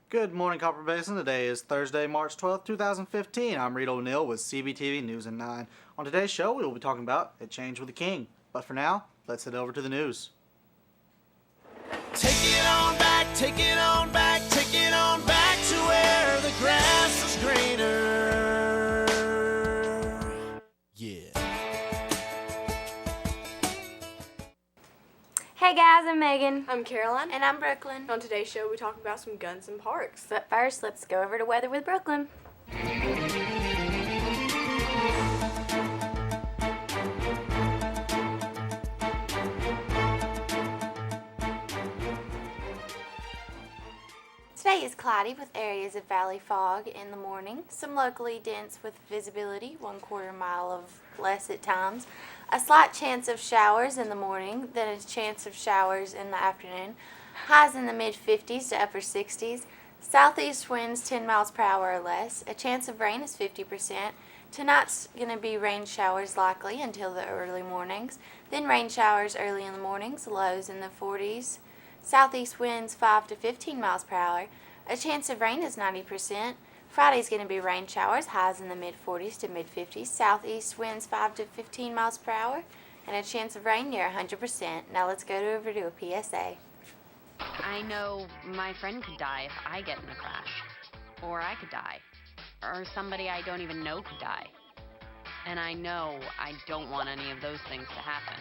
Good morning, Copper Basin. Today is Thursday, March 12th, 2015. I'm Reed O'Neill with Cbtv News at 9. On today's show, we will be talking about A Change with the King. But for now, let's head over to the news. Take it on back, take it on back, take it on back to where the grass is greener. Yeah. Hey guys, I'm Megan. I'm Caroline. And I'm Brooklyn. On today's show, we talk about some guns and parks. But first, let's go over to weather with Brooklyn. Today is cloudy with areas of valley fog in the morning, some locally dense with visibility 1/4 mile of less at times, a slight chance of showers in the morning, then a chance of showers in the afternoon, highs in the mid-50s to upper 60s, southeast winds 10 miles per hour or less, a chance of rain is 50%, tonight's going to be rain showers likely until the early mornings, then rain showers early in the mornings, lows in the 40s, southeast winds 5 to 15 miles per hour. A chance of rain is 90%. Friday's going to be rain showers, highs in the mid-40s to mid-50s. Southeast winds 5 to 15 miles per hour. And a chance of rain near 100%. Now let's go over to a PSA. I know my friend could die if I get in a crash. Or I could die. Or somebody I don't even know could die. And I know I don't want any of those things to happen.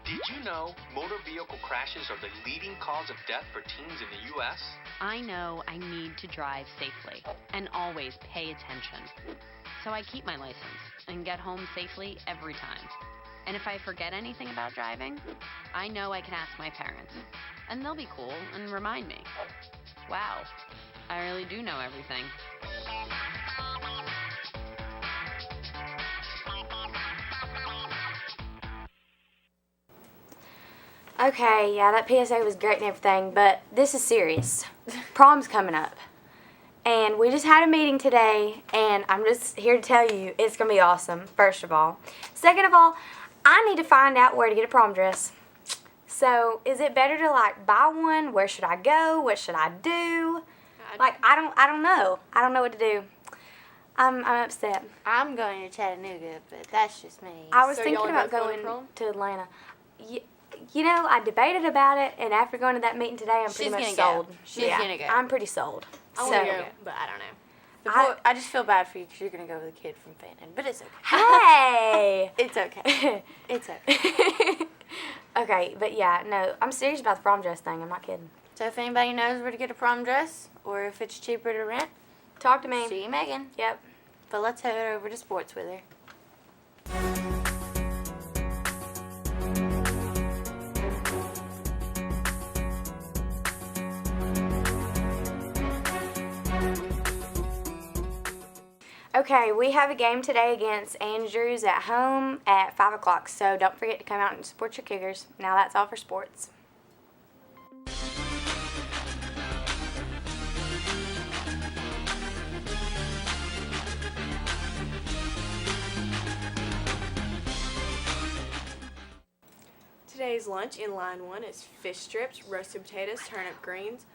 Did you know motor vehicle crashes are the leading cause of death for teens in the U.S.? I know I need to drive safely and always pay attention. So I keep my license and get home safely every time. And if I forget anything about driving, I know I can ask my parents. And they'll be cool and remind me. Wow, I really do know everything. Okay, yeah, that PSA was great and everything, but this is serious. Prom's coming up. And we just had a meeting today, and I'm just here to tell you it's going to be awesome, first of all. Second of all, I need to find out where to get a prom dress. So, is it better to, buy one? Where should I go? What should I do? I don't know. I don't know what to do. I'm upset. I'm going to Chattanooga, but that's just me. I was So thinking y'all about both going going to prom? to Atlanta. You know, I debated about it, and after going to that meeting today, I'm pretty much She's gonna sold. go. She's gonna go. I'm pretty sold. I want to go, but I don't know. I just feel bad for you because you're going to go with a kid from Fenton, but it's okay. Hey! It's okay. It's okay. Okay, but yeah, no, I'm serious about the prom dress thing. I'm not kidding. So if anybody knows where to get a prom dress, or if it's cheaper to rent, Talk to me. see Megan. Yep. But let's head over to sports with her. Okay, we have a game today against Andrews at home at 5 o'clock, so don't forget to come out and support your Cougars. Now that's all for sports. Today's lunch in line 1 is fish strips, roasted potatoes, turnip greens,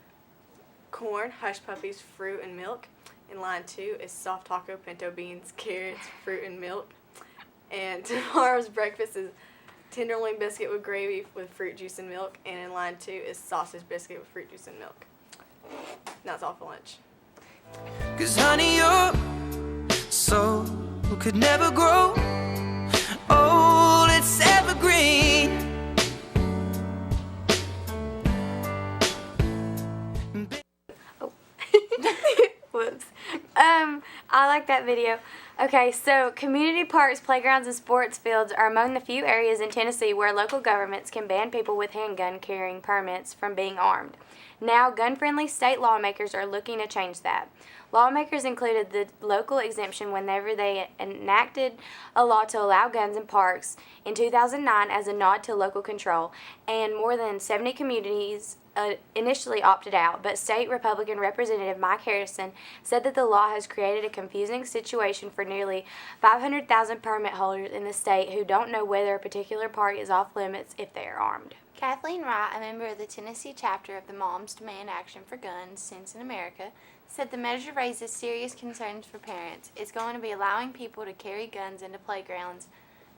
corn, hush puppies, fruit, and milk. In line 2 is soft taco, pinto beans, carrots, fruit, and milk. And tomorrow's breakfast is tenderloin biscuit with gravy with fruit juice and milk. And in line 2 is sausage biscuit with fruit juice and milk. And that's all for lunch. 'Cause honey, your soul could never grow old, it's evergreen. Whoops. I like that video. Okay, so community parks, playgrounds, and sports fields are among the few areas in Tennessee where local governments can ban people with handgun carrying permits from being armed. Now, gun-friendly state lawmakers are looking to change that. Lawmakers included the local exemption whenever they enacted a law to allow guns in parks in 2009 as a nod to local control, and more than 70 communities initially opted out, but State Republican Representative Mike Harrison said that the law has created a confusing situation for nearly 500,000 permit holders in the state who don't know whether a particular park is off limits if they are armed. Kathleen Wright, a member of the Tennessee chapter of the Moms Demand Action for Guns Sense in America, said the measure raises serious concerns for parents. It's going to be allowing people to carry guns into playgrounds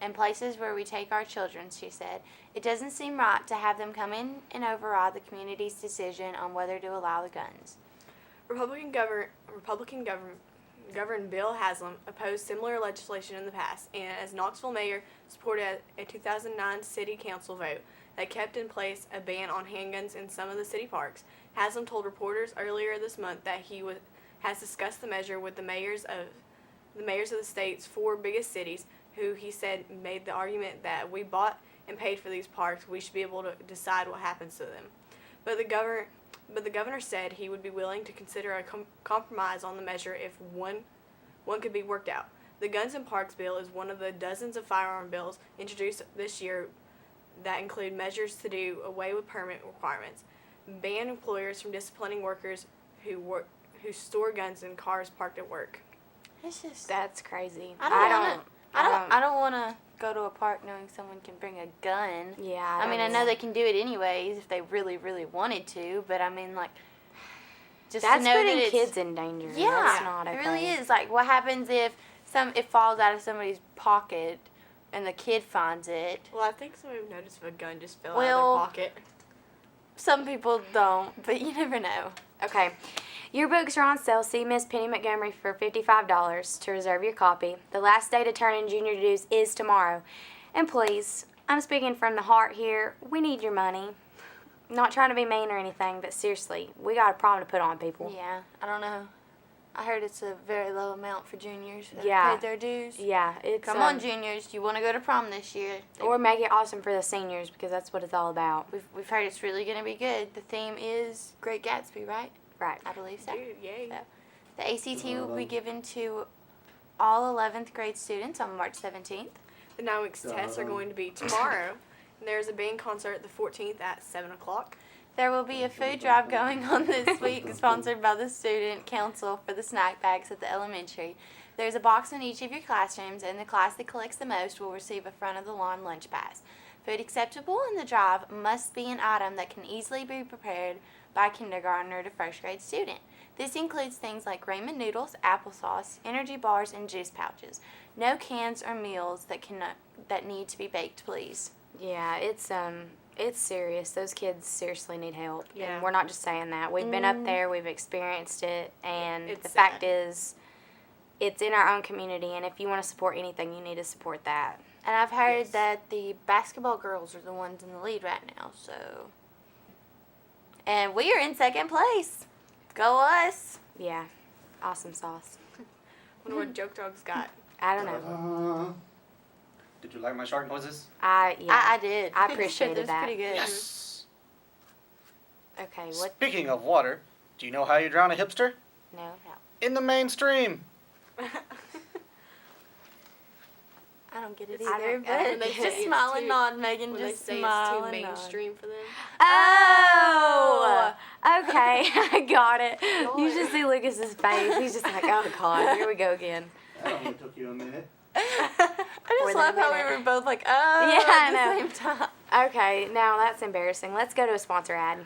and places where we take our children, she said. It doesn't seem right to have them come in and override the community's decision on whether to allow the guns. Republican Governor Bill Haslam opposed similar legislation in the past, and as Knoxville mayor supported a 2009 city council vote that kept in place a ban on handguns in some of the city parks. Haslam told reporters earlier this month that he has discussed the measure with the mayors of the state's 4 biggest cities, who he said made the argument that we bought and paid for these parks, we should be able to decide what happens to them. But the governor said he would be willing to consider a compromise on the measure if one could be worked out. The Guns and Parks bill is one of the dozens of firearm bills introduced this year that include measures to do away with permit requirements, ban employers from disciplining workers who store guns in cars parked at work. It's just That's crazy. I don't want to go to a park knowing someone can bring a gun. Yeah. I mean, I know they can do it anyways if they really, really wanted to, but I mean, like, just That's to know putting that it's, kids in danger. Yeah, That's not okay. it really is. Like, what happens if it falls out of somebody's pocket and the kid finds it? Well, I think some have noticed if a gun just fell out Well, of their pocket. Some people don't, but you never know. Okay. Your books are on sale. See Miss Penny Montgomery for $55 to reserve your copy. The last day to turn in junior dues is tomorrow. And please, I'm speaking from the heart here. We need your money. Not trying to be mean or anything, but seriously, we got a prom to put on, people. Yeah, I don't know. I heard it's a very low amount for juniors that Yeah. paid their dues. Yeah, it's Come on, juniors. You want to go to prom this year? or make it awesome for the seniors because that's what it's all about. We've heard it's really going to be good. The theme is Great Gatsby, right? Right. I believe so. Dude, yay. So, the ACT will be given to all 11th grade students on March 17th. The 9 weeks tests are going to be tomorrow. And there's a band concert the 14th at 7 o'clock. There will be a food drive going on this week sponsored by the Student Council for the snack bags at the elementary. There's a box in each of your classrooms, and the class that collects the most will receive a front-of-the-line lunch pass. Food acceptable in the drive must be an item that can easily be prepared by a kindergartner to first grade student. This includes things like ramen noodles, applesauce, energy bars, and juice pouches. No cans or meals that need to be baked, please. Yeah, it's serious. Those kids seriously need help. Yeah. And we're not just saying that. We've been up there, we've experienced it, and It's the sad. fact is, it's in our own community, and if you want to support anything, you need to support that. And I've heard Yes. that the basketball girls are the ones in the lead right now, so. And we are in second place. Go us. Yeah, awesome sauce. Wonder what Joke Dog's got. I don't know. Did you like my shark noises? I did. I appreciated It was that. pretty good. Yes. Okay, what? Speaking of water, do you know how you drown a hipster? No. In the mainstream. I don't get it I either, don't- but when they just say it's smile and too- nod, Megan. When they Just say smile it's too and nod. mainstream for them. Oh! Okay, I got it. You should see Lucas's face. He's just like, oh, God, here we go again. That only took you a minute. I More just than love a how we minute. were both like, oh, Yeah, I at know. the same time. Okay, now that's embarrassing. Let's go to a sponsor ad.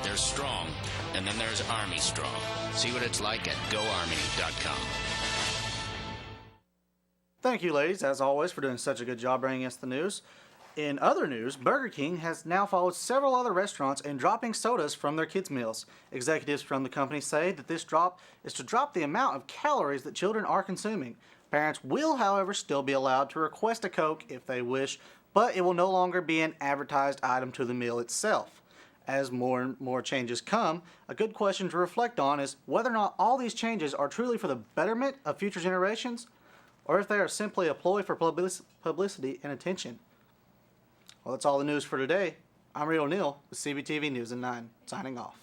There's strong, and then there's Army Strong. See what it's like at GoArmy.com. Thank you, ladies, as always, for doing such a good job bringing us the news. In other news, Burger King has now followed several other restaurants in dropping sodas from their kids' meals. Executives from the company say that this drop is to drop the amount of calories that children are consuming. Parents will, however, still be allowed to request a Coke if they wish, but it will no longer be an advertised item to the meal itself. As more and more changes come, a good question to reflect on is whether or not all these changes are truly for the betterment of future generations, or if they are simply a ploy for publicity and attention. Well, that's all the news for today. I'm Real Neil with CBTV News at 9, signing off.